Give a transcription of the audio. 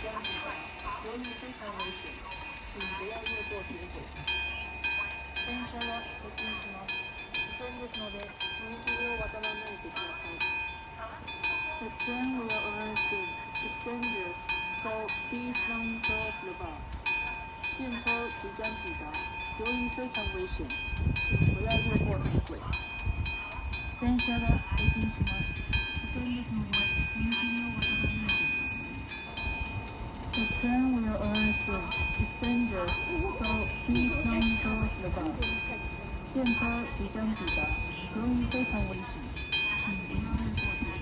将抵达，由于非常危险，请不要越过铁轨。電車は接近します。危険ですので、踏切を渡らないでください。The train will arrive soon. It's dangerous, so please don't cross the bar. 电车即将抵达，由于非常危险，请不要越过铁轨。電車が接近します。危険ですので、踏切を渡らないでください。The train will arrive soon. It's dangerous, so please don't cross the bar. 电车即将抵达，由于非常危险，请不要越过铁轨。